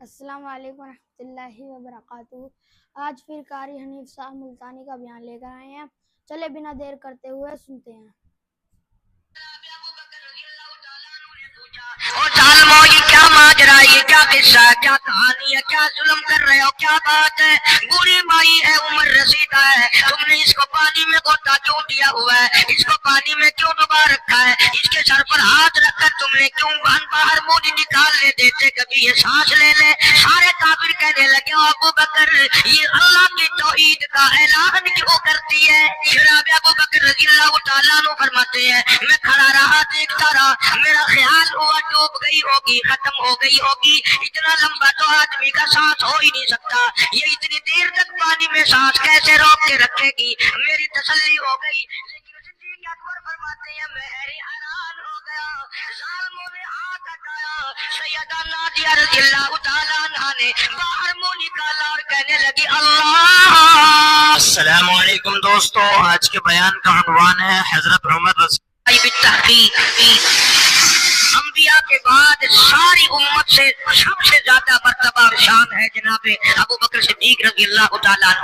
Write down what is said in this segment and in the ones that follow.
السلام علیکم ورحمۃ اللہ وبرکاتہ۔ آج پھر قاری حنیف صاحب ملتانی کا بیان لے کر آئے ہیں، چلے بنا دیر کرتے ہوئے سنتے ہیں۔ او ظالمو، یہ کیا ماجرا، یہ کیا قصہ، کیا کہانی ہے، کیا ظلم کر رہے ہو، کیا بات ہے؟ بوڑھی مائی ہے، عمر رسیدہ ہے، تم نے اس کو پانی میں گوتا کیوں دیا ہوا ہے؟ اس کو پانی میں کیوں ڈبا رکھا ہے؟ اس کے سر پر ہاتھ رکھ کر تم نے کیوں باہر منہ نہیں نکالنے دیتے کبھی یہ سانس لے لے؟ سارے کافر کہنے لگے ابو بکر یہ اللہ کی توحید کا اعلان کیوں کرتی ہے؟ جناب ابو بکر رضی اللہ تعالیٰ عنہ فرماتے ہیں میں کھڑا رہا، دیکھتا رہا، میرا خیال ہوا ڈوب گئی ہوگی، ختم ہو گئی ہوگی، اتنا لمبا تو آدمی کا سانس ہو ہی نہیں سکتا، یہ اتنی دیر تک پانی میں سانس کیسے روک کے رکھے گی؟ میری تسلی ہو گئی، لیکن صدیق اکبر فرماتے ہیں میں حیران ہو گیا، ظالموں نے ہاتھ ہٹایا، سیدہ نادیہ رضی اللہ تعالیٰ عنہا نے باہر منہ نکالا اور کہنے لگی اللہ۔ السلام علیکم دوستو، آج کے بیان کا عنوان ہے حضرت عمر رضی بالتحقیق انبیاء کے بعد ساری امت سے سب سے زیادہ مرتبہ اور شان ہے جناب ابو بکر صدیق رضی اللہ تعالیٰ عنہ،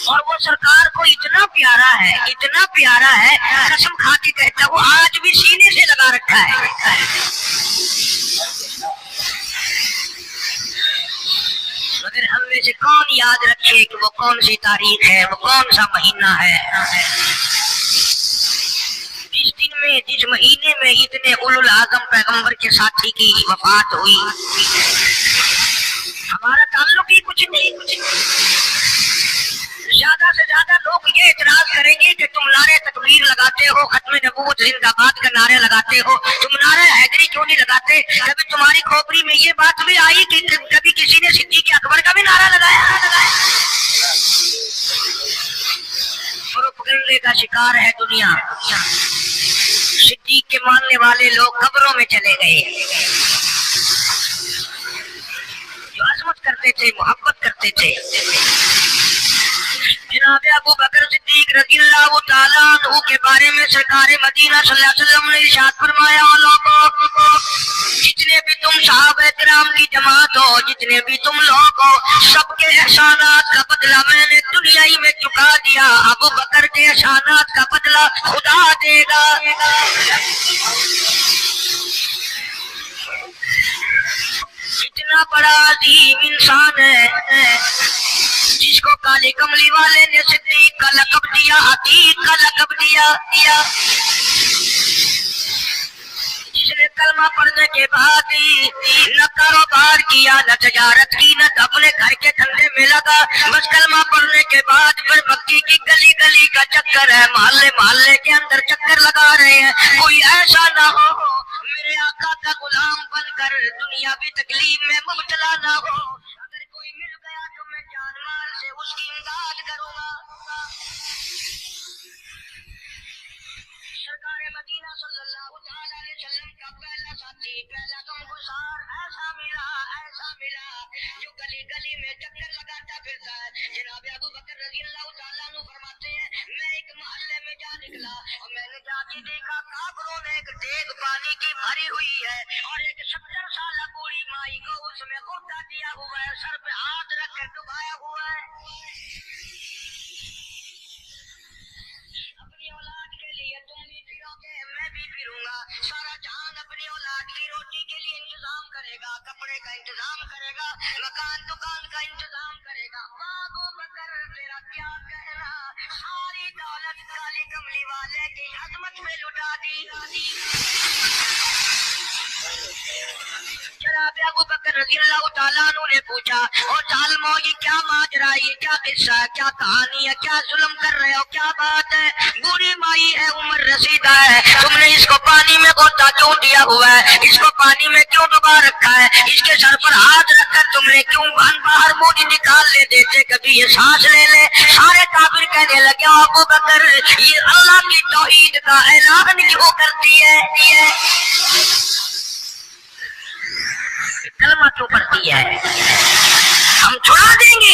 اور وہ سرکار کو اتنا پیارا ہے، اتنا پیارا ہے، قسم کھا کے کہتا وہ آج بھی سینے سے لگا رکھا ہے۔ مگر ہم میں سے کون یاد رکھے کہ وہ کون سی تاریخ ہے، وہ کون سا مہینہ ہے، جس دن میں جس مہینے میں اتنے اولو العظم پیغمبر کے ساتھی کی وفات ہوئی۔ ہمارا تعلق ہی کچھ نہیں۔ زیادہ سے زیادہ لوگ یہ اعتراض کریں گے کہ تم نعرے تکبیر لگاتے ہو، ختم نبوت زندہ باد کا نعرے لگاتے ہو، تم نعرہ حیدری کیوں نہیں لگاتے؟ کبھی تمہاری کھوپڑی میں یہ بات بھی آئی کہ کبھی کسی نے صدیق اکبر کا بھی نعرہ لگایا؟ پروپیگنڈے کا شکار ہے دنیا۔ صدیق کے ماننے والے لوگ قبروں میں چلے گئے، جو عظمت کرتے تھے، محبت کرتے تھے۔ جناب ابو بکر صدیق رضی اللہ تعالیٰ عنہ کے بارے میں سرکار مدینہ صلی اللہ علیہ وسلم نے ارشاد فرمایا لوگو، جتنے بھی تم صحابہ کرام کی جماعت ہو، جتنے بھی تم لوگ ہو، سب کے احسانات کا بدلہ میں نے دنیا ہی میں چکا دیا، ابو بکر کے احسانات کا بدلہ خدا دے گا۔ اتنا بڑا عظیم انسان ہے جس کو کالی کملی والے نے صدیق کا لقب دیا، عتیق کا لقب دیا، جس نے کلمہ پڑھنے کے بعد نہ کاروبار کیا، نہ تجارت کی، نہ اپنے گھر کے دھندے میں لگا، بس کلمہ پڑھنے کے بعد پھر مکی کی گلی گلی کا چکر ہے، محلے محلے کے اندر چکر لگا رہے ہیں۔ کوئی ایسا نہ ہو میرے آقا کا غلام بن کر دنیاوی تکلیف میں مبتلا نہ ہو، اگر کوئی مل گیا تو میں جان مال سے اس کی امداد کروں گا۔ سرکار مدینہ صلی اللہ علیہ وسلم کا پہلا ساتھی، پہلا غمگسار ایسا ملا جو گلی گلی میں چکر لگاتا پھرتا ہے۔ جناب ابو بکر رضی اللہ تعالیٰ عنہ فرماتے ہیں میں ایک محلے میں جا نکلا اور میں نے جا کے دیکھا کافروں نے ایک دیگ پانی کی بھری ہوئی ہے اور ایک 70 سالہ بوڑھی مائی کو اس میں غوطہ دیا ہوا ہے، سر پہ ہاتھ رکھ کر ڈبایا ہوا ہے۔ اپنی اولاد کے لیے تم بھی پھرو گے، میں بھی پھروں گا، سارا جہان اپنی اولاد کی روٹی کے لیے انتظام کرے گا، کپڑے کا انتظام کرے گا، مکان دکان کا انتظام کرے گا۔ ابو بکر تیرا کیا کہنا، ساری دولت کالی کملی والے کی عظمت میں لٹا دی۔ جناب ابو بکر رضی اللہ تعالیٰ عنہ نے پوچھا اور ظالمو یہ کیا ماجرا، یہ کیا قصہ ہے، کیا کہانی ہے، کیا ظلم کر رہے ہو، کیا بات ہے؟ بوڑھی مائی ہے، عمر رسیدہ ہے، تم نے اس کو پانی میں غوطہ کیوں دیا ہوا ہے؟ اس کو پانی میں کیوں ڈبا رکھا ہے؟ اس کے سر پر ہاتھ رکھ کر تم نے کیوں باہر منہ نہیں نکالنے دیتے کبھی یہ سانس لے لے؟ سارے کافر کہنے لگے ابو بکر یہ اللہ کی توحید کا اعلان کیوں کرتی ہے؟ کلمہ کیوں پڑھتی ہے؟ ہم چھڑا دیں گے،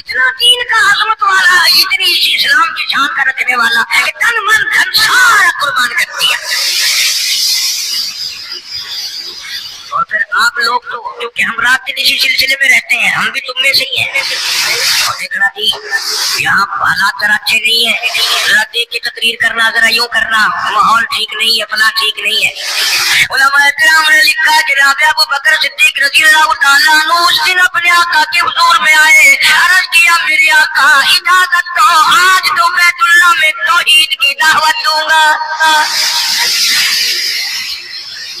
اتنا دین کا عظمت والا، اتنی اسلام کی شان کا رکھنے والا کہ تن من دھن سارا قربان کر دیا. اور پھر آپ لوگ تو کیونکہ ہم رات دن اسی سلسلے میں رہتے ہیں، ہم بھی تم میں سے ہی ہیں. اور دیکھنا جی یہاں حالات ذرا اچھے نہیں ہیں، ذرا دیکھ کے تقریر کرنا، ذرا یوں کرنا، ماحول ٹھیک نہیں ہے، فلاں ٹھیک نہیں ہے. علماء کرام نے لکھا جناب ابو بکر صدیق رضی اللہ تعالیٰ عنہ اس دن اپنے آقا کے حضور میں آئے، عرض کیا میرے آقا اجازت دو، آج تو بیت اللہ میں توحید کی دعوت دوں گا.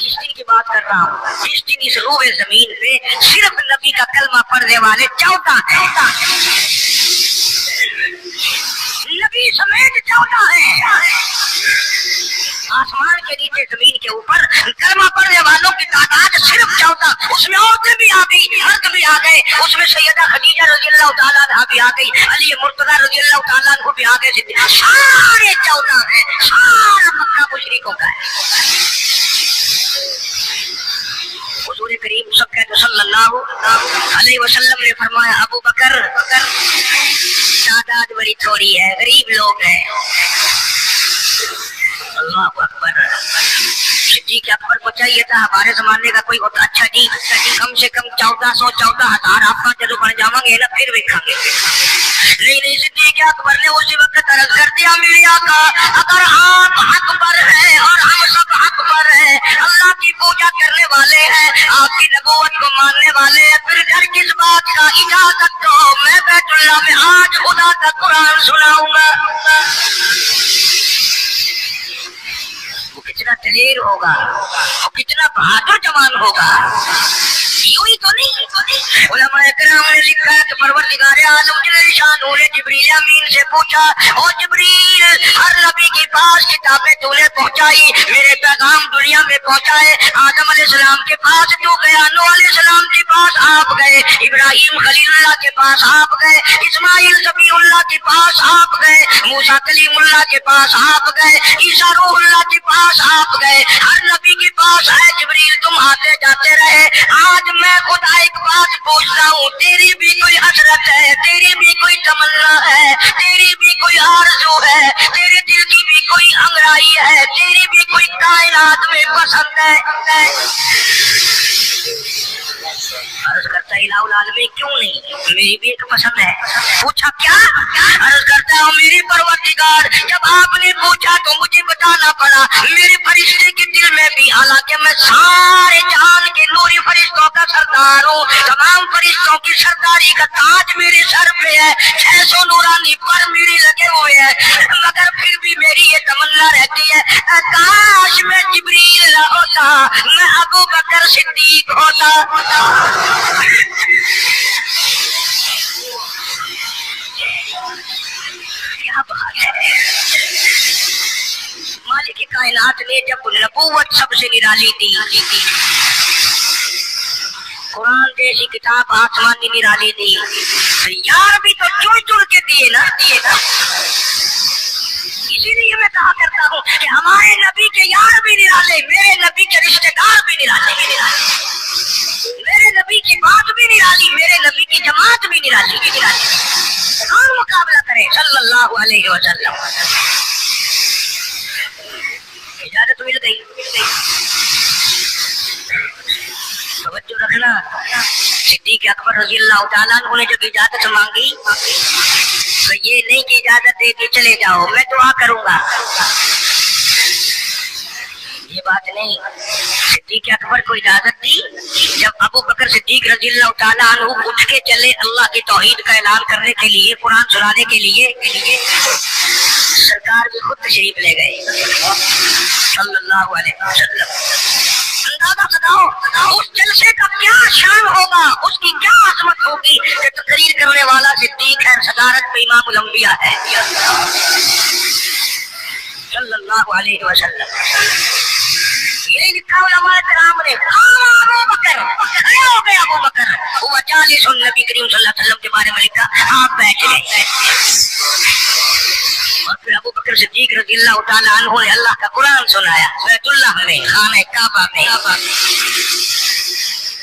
جس دن کی بات کر رہا ہوں، جس دن اس روح زمین پہ صرف نبی کا کلمہ پڑھنے والے 14 ہیں، نبی سمیت 14 ہیں. آسمان کے نیچے زمین کے اوپر کلمہ پڑھنے والوں کی تعداد صرف 14. اس میں عورتیں بھی آ گئی، مرد بھی آ گئے، اس میں سیدہ خدیجہ رضی اللہ تعالیٰ عنہ بھی آ گئی، علی مرتضیٰ رضی اللہ تعالیٰ عنہ بھی آ گئے. سارے 14 ہیں، سارا مکہ مشرکوں کا ہے. حضور کریم صلی اللہ علیہ وسلم نے فرمایا ابو بکر تعداد بڑی تھوڑی ہے، غریب لوگ ہیں. اللہ اکبر. صدیق اکبر کو چاہیے تھا ہمارے زمانے کا کوئی ہوتا اچھا جی کم سے کم 1400 آپ کا جدو بڑھ جاؤں گے نا پھر دیکھیں گے. نہیں صدیق اکبر نے اسی وقت عرض کر دیا میرے آقا اگر آپ حق پر ہیں اور ہم سب حق پر ہیں، اللہ کی پوجا کرنے والے ہیں، آپ کی نبوت کو ماننے والے ہیں، پھر گھر کس بات کا، اجازت دو میں بیت اللہ میں آج خدا کا قرآن سناؤں گا. وہ کتنا دلیر ہوگا، وہ کتنا بہادر جوان ہوگا. یوں ہی تو نہیں. علماء کرام نے لکھا ہے کہ پروردگار عالم جل شانہ نے جبریل امین سے پوچھا او جبریل ہر نبی کے پاس کتابیں تو نے پہنچائی، میرے پیغام دنیا میں پہنچائے، آدم علیہ السلام کے پاس تو گیا، نوح علیہ السلام کے پاس آپ گئے، ابراہیم خلیل اللہ کے پاس آپ گئے، اسماعیل ذبیح اللہ کے پاس آپ گئے، موسیٰ کلیم اللہ کے پاس آپ گئے، عیسیٰ روح اللہ کے پاس آپ گئے، ہر نبی کے پاس ہے جبریل تم آتے جاتے رہے. آج میں خدا ایک بات پوچھتا ہوں، تیری بھی کوئی حسرت ہے، تیری بھی کوئی تمنا ہے، تیری بھی کوئی آرزو ہے، تیرے دل کی بھی کوئی انگڑائی ہے، تیری بھی کوئی کائنات میں پسند ہے. عرض کرتا ہے الہ العالمین کیوں نہیں، میری بھی ایک پسند ہے. پوچھا کیا؟ عرض کرتا ہوں میری پروردگار جب آپ نے پوچھا تو مجھے بتانا پڑا، میرے فرشتے کے دل میں بھی، حالانکہ میں سارے جہان کے نوری فرشتوں کا سردار ہوں، تمام فرشتوں کی سرداری کا تاج میرے سر پہ ہے، 600 نورانی پر میرے لگے ہوئے ہیں، مگر پھر بھی میری یہ تمنا رہتی ہے کاش میں جبریل نہ ہوتا، میں ابو بکر صدیق ہوتا. کیا بات ہے. مالک کائنات نے جب نبوت سب سے نرالی دی، قرآن جیسی کتاب آسمانی نرالی دی، یار بھی تو چن چن کے دیے نا. اسی لیے میں کہا کرتا ہوں کہ ہمارے نبی کے یار بھی نرالے، میرے نبی کے رشتہ دار بھی نرالے، میرے نبی کی بات بھی نرالی، میرے نبی کی جماعت بھی نرالی. کون مقابلہ کرے صلی اللہ علیہ وسلم. اجازت مل گئی. توجہ رکھنا. صدیق اکبر رضی اللہ تعالیٰ عنہ نے جب اجازت مانگی تو یہ نہیں کہ اجازت دے کے چلے جاؤ میں دعا کروں گا، یہ بات نہیں. صدیق اکبر کو اجازت دی. جب ابو بکر صدیق رضی اللہ تعالیٰ عنہ اٹھ کے چلے اللہ کی توحید کا اعلان کرنے کے لیے، قرآن سنانے کے لیے، سرکار بھی خود تشریف لے گئے صلی اللہ علیہ وسلم. اندازہ لگاؤ اس جلسے کا کیا شان ہوگا، اس کی کیا عظمت ہوگی کہ تقریر کرنے والا صدیق ہے، صدارت پہ امام الانبیاء ہے صلی اللہ علیہ وسلم. یہی لکھا علماء کرام نے، ابو بکر کھڑے ہو گئے، ابو بکر وہ 40 نبی کریم صلی اللہ علیہ وسلم کے بارے میں لکھا، آپ بیٹھ گئے. اور پھر ابو بکر صدیق رضی اللہ تعالیٰ عنہ نے اللہ کا قرآن سنایا بیت اللہ میں، خانہ کعبہ میں.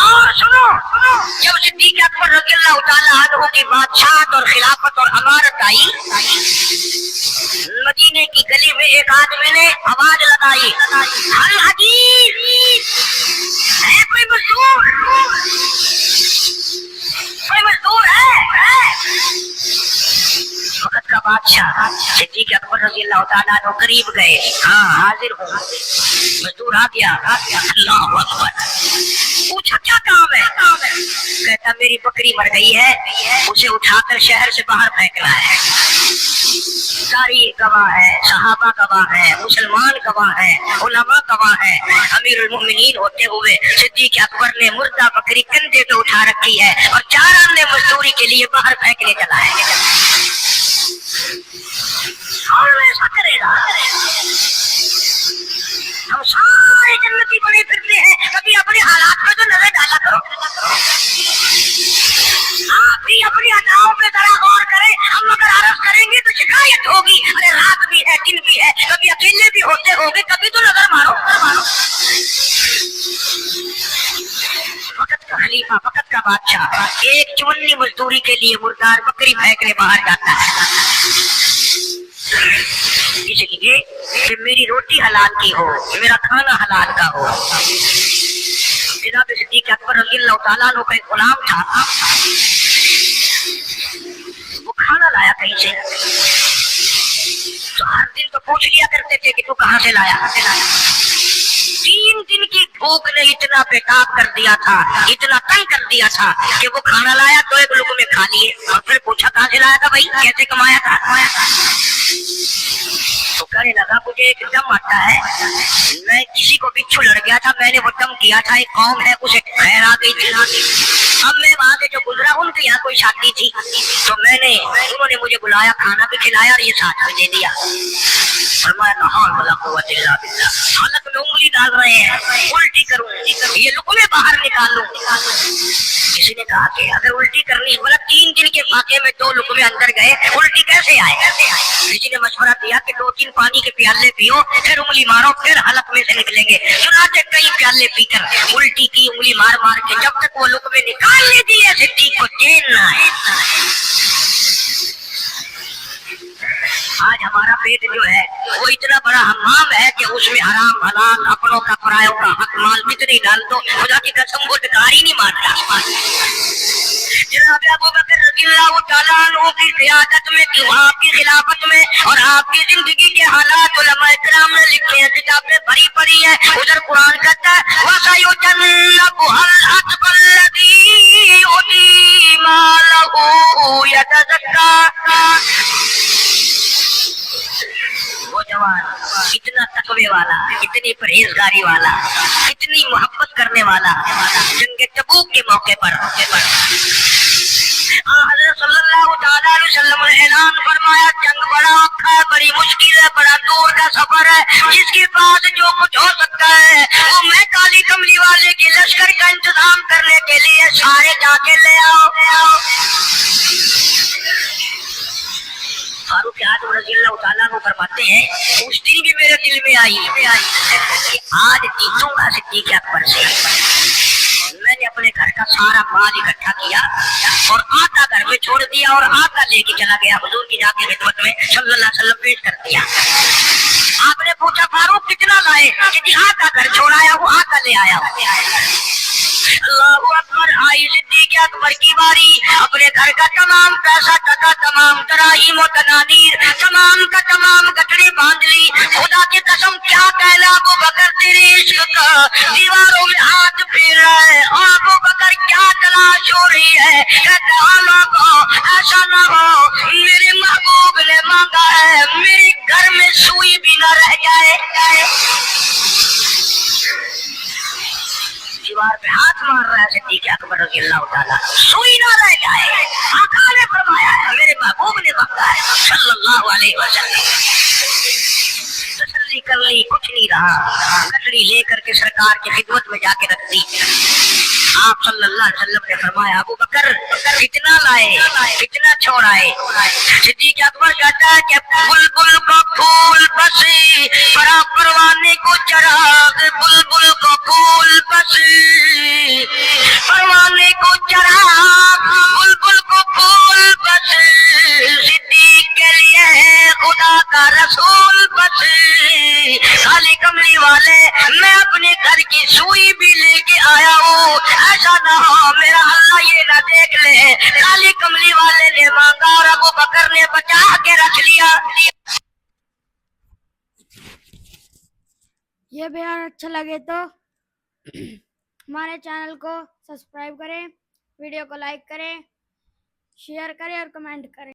اور سنو جب صدیق اکبر رضی اللہ تعالیٰ عنہ کی بادشاہت اور خلافت اور امارت آئی، مدینے کی گلی میں ایک آدمی نے آواز لگائی، ہل حدیث ہے کوئی مزدور، کوئی مزدور ہے؟ وقت کا بادشاہ صدیق اکبر رضی اللہ تعالیٰ عنہ قریب گئے، ہاں حاضر ہوں، مزدور آ گیا، اللہ اکبر، پوچھا کیا کام ہے؟ کہتا میری بکری مر گئی ہے، اسے اٹھا کر شہر سے باہر پھینکنا ہے۔ ساری گواہ ہے، صحابہ گواہ ہے، مسلمان گواہ ہے، علماء گواہ ہے، امیر المومنین ہوتے ہوئے صدیق اکبر نے مردہ بکری کندھے پہ اٹھا رکھی ہے اور 4 آنے مزدوری کے لیے باہر پھینکنے چلا ہے۔ اور ایسا کرے گا؟ ہم سارے جنتی بنے پھرتے ہیں، کبھی اپنے حالات پہ تو نظر ڈالا کرو، آپ بھی اپنی اداؤں پہ ذرا غور کریں۔ ہم اگر عرض کریں گے تو شکایت ہوگی، ارے رات بھی ہے دن بھی ہے، کبھی اکیلے بھی ہوتے ہوگے، کبھی تو نظر مارو۔ وقت کا خلیفہ، وقت کا بادشاہ ایک چونی مزدوری کے لیے مردار بکری پھینکنے باہر جاتا ہے، اس لیے کہ میری روٹی حلال کی ہو، میرا کھانا حلال کا ہو۔ جناب صدیق اکبر رضی اللہ تعالیٰ عنہ کا ایک غلام تھا، وہ کھانا لایا کہیں سے، تو ہر دن تو پوچھ لیا کرتے تھے کہ تو کہاں سے لایا۔ 3 دن کی بھوک نے اتنا بےتاب کر دیا تھا، اتنا تنگ کر دیا تھا کہ وہ کھانا لایا تو 1 لقمے کھا لیے، اور پھر پوچھا کہاں سے لایا تھا بھائی، کیسے کمایا تھا؟ تو کہنے لگا مجھے ایک دم آتا ہے، میں کسی کو بچھو لڑ گیا تھا، میں نے وہ دم کیا تھا، ایک قوم ہے اسے خیر آ گئی تھی، اب میں وہاں سے جو گزرا ان کے یہاں کوئی شادی تھی، تو انہوں نے مجھے بلایا، کھانا بھی کھلایا اور یہ ساتھ میں دے دیا۔ فرمایا لا حول ولا قوت الا باللہ، حالت میں انگلی ڈال رہے ہیں، الٹی کروں، یہ لقمے باہر نکالوں۔ کسی نے کہا کہ اگر الٹی کرنی، بولا 3 دن کے فاقے میں 2 لقمے اندر گئے، الٹی کیسے آئے؟ کسی نے مشورہ دیا کہ 2-3 پانی کے پیالے پیو، پھر انگلی مارو، پھر حلق میں سے نکلیں گے۔ چنانچہ کئی پیالے پی کر الٹی کی، انگلی مار مار کے، جب تک وہ لقمے نکال لے دیے صدیق کو چین نہ ہے۔ آج ہمارا پیٹ جو ہے وہ اتنا بڑا حمام ہے کہ اس میں حرام حلال، اپنوں کا پرایوں کا حق مال کتنی ڈال دو، خدا کی قسم وہ ڈکار ہی نہیں مارتا۔ جناب ابو بکر رضی اللہ تعالیٰ عنہ کی قیادت میں، آپ کی خلافت میں اور آپ کی زندگی کے حالات علماء کرام نے لکھے ہیں، کتابیں بھری پڑی ہیں۔ ادھر قرآن کہتا ہے وَسَيُجَنَّبُهَا الْأَتْقَى الَّذِي يُؤْتِي مَالَهُ يَتَزَكَّىٰ۔ وہ جوان اتنا تقوی والا، اتنی پرہیزگاری والا، اتنی محبت کرنے والا، جنگ تبوک کے موقع پر حضرت صلی اللہ تعالیٰ علیہ وسلم نے اعلان فرمایا جنگ بڑا اوکھا ہے، بڑی مشکل ہے، بڑا دور کا سفر ہے، جس کے پاس جو کچھ ہو سکتا ہے وہ میں کالی کملی والے کے لشکر کا انتظام کرنے کے لیے سارے جا کے لے آؤ۔ فاروق اعظم رضی اللہ تعالیٰ کو فرماتے ہیں اس دن بھی میرے دل میں آئی کہ آج جیتوں گا صدیق اکبر سے۔ میں نے اپنے گھر کا سارا مال اکٹھا کیا اور آتا گھر میں چھوڑ دیا اور آتا لے کے چلا گیا حضور کی جا کے خدمت میں صلی اللہ علیہ وسلم پیش کر دیا۔ آپ نے پوچھا فاروق کتنا لائے؟ کہ آتا گھر چھوڑایا وہ آتا لے آیا۔ اللہ اکبر، آئی صدیق اکبر کی باری، اپنے گھر کا تمام پیسہ ٹکا، تمام دراہیم و دنانیر، تمام کا تمام گٹڑی باندھ لی۔ خدا کی قسم کیا کہنا ابو بکر تیرے عشق کا، دیواروں میں ہاتھ پھیر رہا ہے، ابو بکر کیا تلاش ہو رہی ہے؟ کہتا ایسا نہ ہو میرے محبوب نے مانگا ہے میرے گھر میں سوئی بھی نہ رہ جائے۔ دیوار پہ ہاتھ مار رہا ہے صدیق اکبر رضی اللہ تعالیٰ، سوئی نہ رہ جائے۔ آقا نے فرمایا ہے، میرے محبوب نے مانگا ہے صلی اللہ علیہ وسلم۔ تسلی کر لی، کچھ نہیں رہا، کٹڑی لے کر کے سرکار کی خدمت میں جا کے رکھ دی۔ آپ صلی اللہ علیہ وسلم نے فرمایا ابو بکر کتنا لائے، کتنا چھوڑائے؟ صدیق اکبر کہتا ہے کہ بلبل کو پھول بسی، پروانے کو چراغ، بلبل کو پھول بسی، کوئی کو چراغ بلبل کو پھول بس صدیق کے لیے خدا کا رسول بس کالی کملی والے میں اپنے گھر کی سوئی بھی لے کے آیا ہوں ایسا نہ ہو میرا اللہ یہ نہ دیکھ لے کالی کملی والے نے مانگا اور ابو بکر نے بچا کے رکھ لیا. یہ بیان اچھا لگے تو ہمارے چینل کو سبسکرائب کریں، ویڈیو کو لائک کریں، شیئر کریں اور کمنٹ کریں.